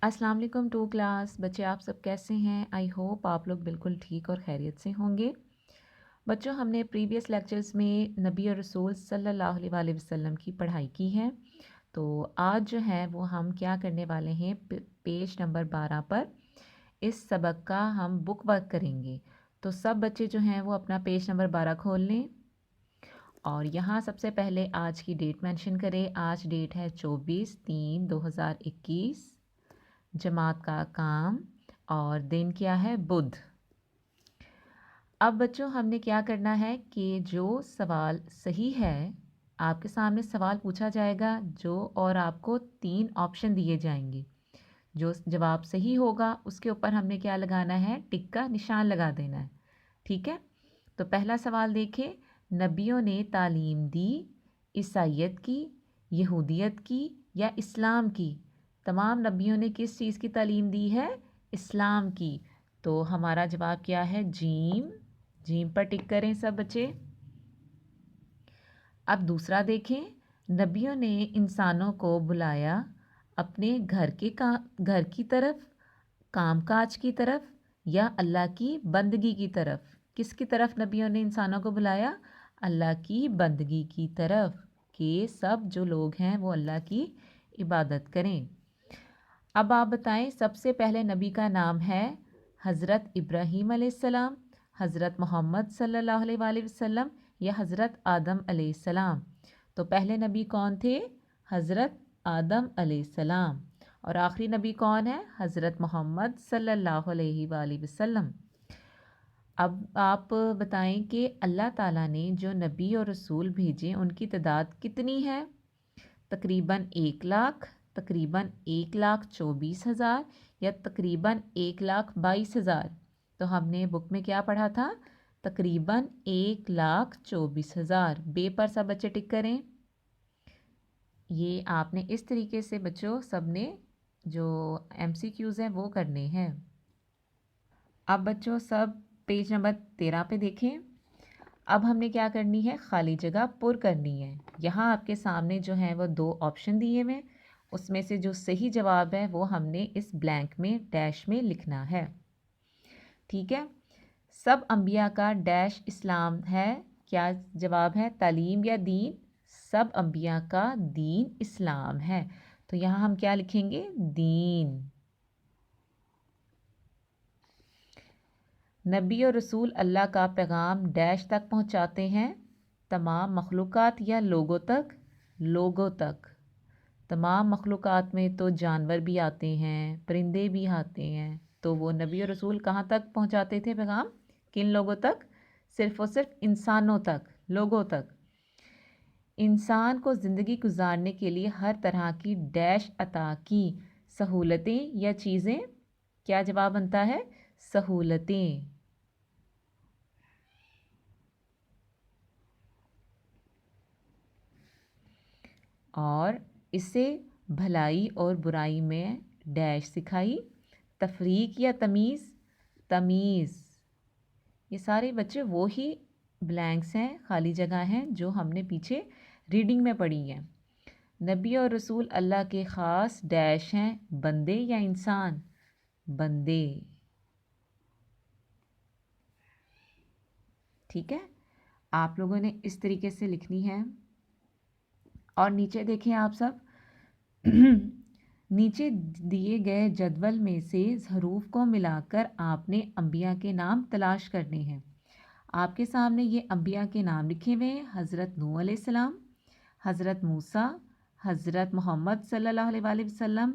अस्सलाम वालेकुम to class बच्चे, आप सब कैसे हैं? आई होप आप लोग बिल्कुल ठीक और खैरियत से होंगे। बच्चों, हमने प्रीवियस लेक्चर्स में नबी और रसूल सल्लल्लाहु अलैहि वसल्लम की पढ़ाई की है। तो आज जो है वो हम क्या करने वाले हैं, पेज नंबर 12 पर इस सबक का हम बुक वर्क करेंगे। तो सब बच्चे जो हैं वो अपना पेज नंबर 12 खोल लें और यहाँ सबसे पहले आज की डेट मेंशन करें। आज डेट है 24/3/2021। जमात का काम और दिन क्या है? बुध। अब बच्चों हमने क्या करना है कि जो सवाल सही है, आपके सामने सवाल पूछा जाएगा जो, और आपको 3 ऑप्शन दिए जाएंगे। जो जवाब सही होगा उसके ऊपर हमने क्या लगाना है? टिक का निशान लगा देना है। ठीक है, तो पहला सवाल देखें। नबियों ने तालीम दी ईसाइयत की, यहूदियत की या इस्लाम की? तमाम नबियों ने किस चीज़ की तालीम दी है? इस्लाम की। तो हमारा जवाब क्या है? जीम। जीम पर टिक करें सब बच्चे। अब दूसरा देखें। नबियों ने इंसानों को बुलाया अपने घर की तरफ, कामकाज की तरफ या अल्लाह की बंदगी की तरफ? किसकी तरफ नबियों ने इंसानों को बुलाया? अल्लाह की बंदगी की तरफ, कि सब जो लोग हैं वो अल्लाह की इबादत करें। अब आप बताएं, सबसे पहले नबी का नाम है हज़रत इब्राहीम अलैहिस्सलाम, हज़रत मोहम्मद सल्लल्लाहु अलैहि वसल्लम या हज़रत आदम अलैहिस्सलाम? तो पहले नबी कौन थे? हज़रत आदम अलैहिस्सलाम। और आखिरी नबी कौन है? हज़रत मोहम्मद सल्लल्लाहु अलैहि वसल्लम। अब आप बताएं कि अल्लाह ताला ने जो नबी और रसूल भेजे उनकी तादाद कितनी है? तकरीबन 1 लाख, तकरीबन 1,24,000 या तकरीबन 1,22,000? तो हमने बुक में क्या पढ़ा था? तकरीबन 1,24,000। बे पर सब बच्चे टिक करें। ये आपने इस तरीके से बच्चों सबने जो MCQs हैं वो करने हैं। अब बच्चों सब पेज नंबर 13 पे देखें। अब हमने क्या करनी है? खाली जगह पुर करनी है। यहाँ आपके सामने जो है वो 2 ऑप्शन दिए हुए, उसमें से जो सही जवाब है वो हमने इस ब्लैंक में डैश में लिखना है। ठीक है, सब अंबिया का डैश इस्लाम है। क्या जवाब है? तालीम या दीन? सब अंबिया का दीन इस्लाम है। तो यहाँ हम क्या लिखेंगे? दीन। नबी और रसूल अल्लाह का पैगाम डैश तक पहुँचाते हैं? तमाम मखलूक़ात या लोगों तक? लोगों तक। तमाम मखलूक़ात में तो जानवर भी आते हैं, परिंदे भी आते हैं। तो वो नबी और रसूल कहाँ तक पहुँचाते थे पैगाम? किन लोगों तक? सिर्फ़ और सिर्फ इंसानों तक, लोगों तक। इंसान को ज़िंदगी गुजारने के लिए हर तरह की डैश अता की सहूलतें या चीज़ें? क्या जवाब बनता है? सहूलतें। और इसे भलाई और बुराई में डैश सिखाई? तफरीक या तमीज़? तमीज़। ये सारे बच्चे वो ही ब्लैंक्स हैं, खाली जगह हैं जो हमने पीछे रीडिंग में पढ़ी है। नबी और रसूल अल्लाह के ख़ास डैश हैं? बंदे या इंसान? बंदे। ठीक है, आप लोगों ने इस तरीके से लिखनी है। और नीचे देखें आप सब। नीचे दिए गए जदवल में से हरूफ को मिलाकर आपने अंबिया के नाम तलाश करने हैं। आपके सामने ये अंबिया के नाम लिखे हुए हैं। हज़रत नूह अलैहिस्सलाम, हज़रत मूसा, हज़रत मोहम्मद सल्लल्लाहु अलैहि वसल्लम,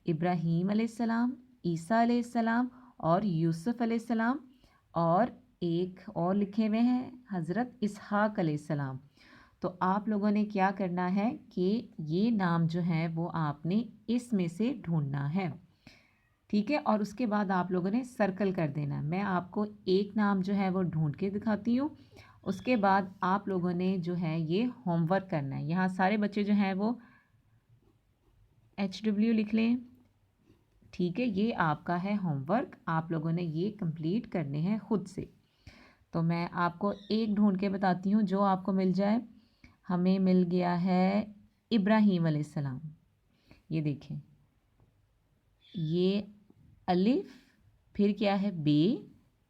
इब्राहीम अलैहिस्सलाम, ईसा अलैहिस्सलाम और यूसुफ अलैहिस्सलाम। और एक और लिखे हुए हैं हज़रत इसहाक अलैहिस्सलाम। तो आप लोगों ने क्या करना है कि ये नाम जो है वो आपने इसमें से ढूंढना है। ठीक है, और उसके बाद आप लोगों ने सर्कल कर देना। मैं आपको एक नाम जो है वो ढूंढ के दिखाती हूँ, उसके बाद आप लोगों ने जो है ये होमवर्क करना है। यहाँ सारे बच्चे जो हैं वो HW लिख लें। ठीक है, ये आपका है होमवर्क, आप लोगों ने ये कंप्लीट करने हैं खुद से। तो मैं आपको एक ढूंढ के बताती हूँ जो आपको मिल जाए। हमें मिल गया है इब्राहीम अलैहिस्सलाम। ये देखें, ये अलिफ, फिर क्या है बे,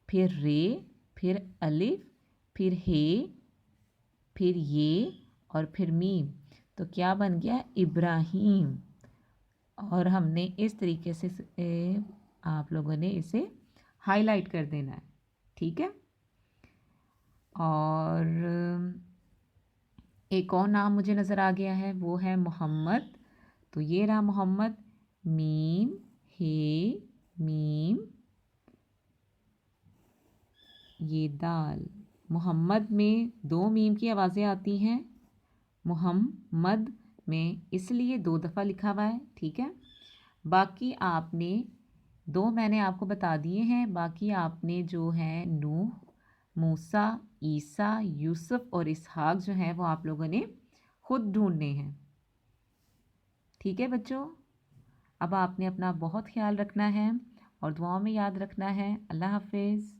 फिर रे, फिर अलिफ, फिर हे, फिर ये और फिर मीम। तो क्या बन गया इब्राहीम। और हमने इस तरीके से आप लोगों ने इसे हाईलाइट कर देना है, ठीक है। और एक और नाम मुझे नज़र आ गया है, वो है मोहम्मद। तो ये रहा मोहम्मद, मीम हे मीम ये दाल। मोहम्मद में 2 मीम की आवाज़ें आती हैं, मोहम्मद में इसलिए 2 दफ़ा लिखा हुआ है, ठीक है। बाकी आपने 2 मैंने आपको बता दिए हैं, बाकी आपने जो है नूह, मूसा, ईसा, यूसुफ और इसहाक जो है वो आप लोगों ने खुद ढूंढने हैं, ठीक है बच्चों। अब आपने अपना बहुत ख्याल रखना है और दुआओं में याद रखना है। अल्लाह हाफिज़।